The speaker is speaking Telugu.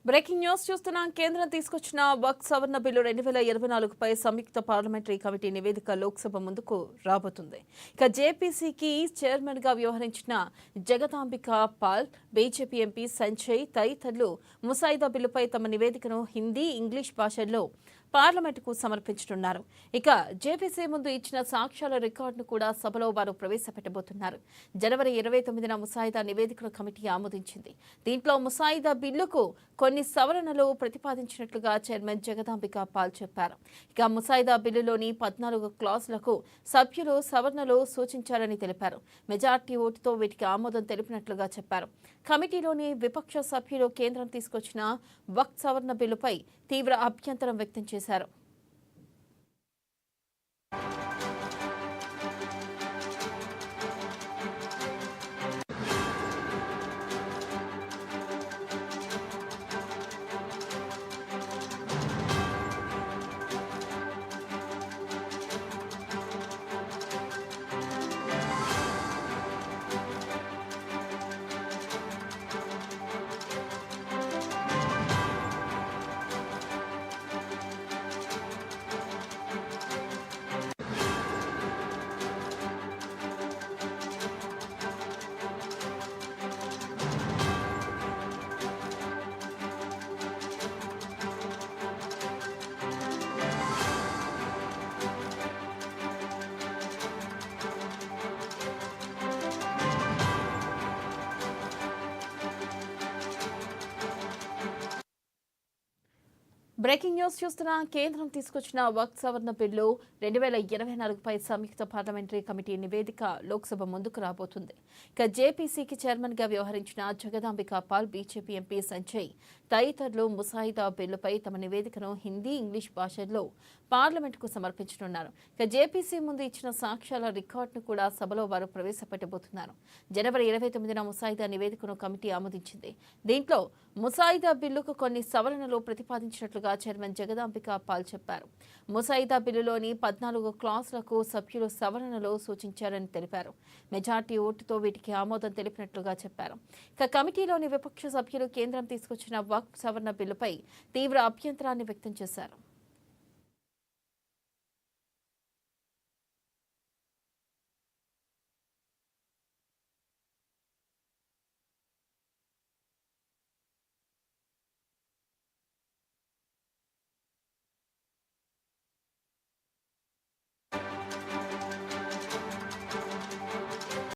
బ్రేకింగ్ న్యూస్ చూస్తున్నాం. కేంద్రం తీసుకొచ్చిన వక్ఫ్ సవరణ బిల్లు 2024పై సంయుక్త పార్లమెంటరీ కమిటీ నివేదిక లోక్సభ ముందుకు రాబోతుంది. ఇక జేపీసీకి చైర్మన్ గా వ్యవహరించిన జగదాంబిక పాల్, బీజేపీ ఎంపీ సంజయ్ తదితరులు ముసాయిదా బిల్లుపై తమ నివేదికను హిందీ, ఇంగ్లీష్ భాషల్లో పార్లమెంటుకు సమర్పించనున్నారు. ఇక జేపీసీ ముందు ఇచ్చిన సాక్ష్యాల రికార్డును కూడా సభలో వారు ప్రవేశపెట్టబోతున్నారు. జనవరి 29న ముసాయిదా నివేదికను కమిటీ ఆమోదించింది. దీంట్లో ముసాయిదా బిల్లుకు కొన్ని సవరణలు ప్రతిపాదించినట్లుగా చైర్మన్ జగదాంబిక పాల్ చెప్పారు. ఇక ముసాయిదా బిల్లులోని 14 క్లాజులకు సభ్యులు సవరణలు సూచించారని తెలిపారు. మెజార్టీ ఓటుతో వీటికి ఆమోదం తెలిపినట్లుగా చెప్పారు. కమిటీలోని విపక్ష సభ్యులు కేంద్రం తీసుకొచ్చిన వక్ఫ్ సవరణ బిల్లుపై తీవ్ర అభ్యంతరం వ్యక్తం చేశారు. బ్రేకింగ్ న్యూస్ చూస్తున్న కేంద్రం తీసుకొచ్చిన వక్ఫ్ సవరణ బిల్లు 2024పై సంయుక్త పార్లమెంటరీ కమిటీ నివేదిక లోక్సభ ముందుకు రాబోతుంది. ఇక జేపీసీకి చైర్మన్ గా వ్యవహరించిన జగదాంబిక పాల్, బీజేపీ ఎంపీ సంజయ్ తదితరులు ముసాయిదా బిల్లుపై తమ నివేదికను హిందీ, ఇంగ్లీష్ భాషల్లో పార్లమెంటుకు సమర్పించనున్నారు. ఇక జేపీసీ ముందు ఇచ్చిన సాక్ష్యాల రికార్డును కూడా సభలో వారు ప్రవేశపెట్టబోతున్నారు. జనవరి 29న ముసాయిదా నివేదికను కమిటీ ఆమోదించింది. దీంట్లో ముసాయిదా బిల్లుకు కొన్ని సవరణలు ప్రతిపాదించినట్లుగా చైర్మన్ జగదాంబిక పాల్ చెప్పారు. ముసాయిదా బిల్లులోని 14 క్లాజులకు సభ్యులు సవరణలు సూచించారని తెలిపారు. మెజార్టీ ఓటుతో వీటికి ఆమోదం తెలిపినట్లుగా చెప్పారు. ఇక కమిటీలోని విపక్ష సభ్యులు కేంద్రం తీసుకొచ్చిన వక్ఫ్ సవరణ బిల్లుపై తీవ్ర అభ్యంతరాన్ని వ్యక్తం చేశారు.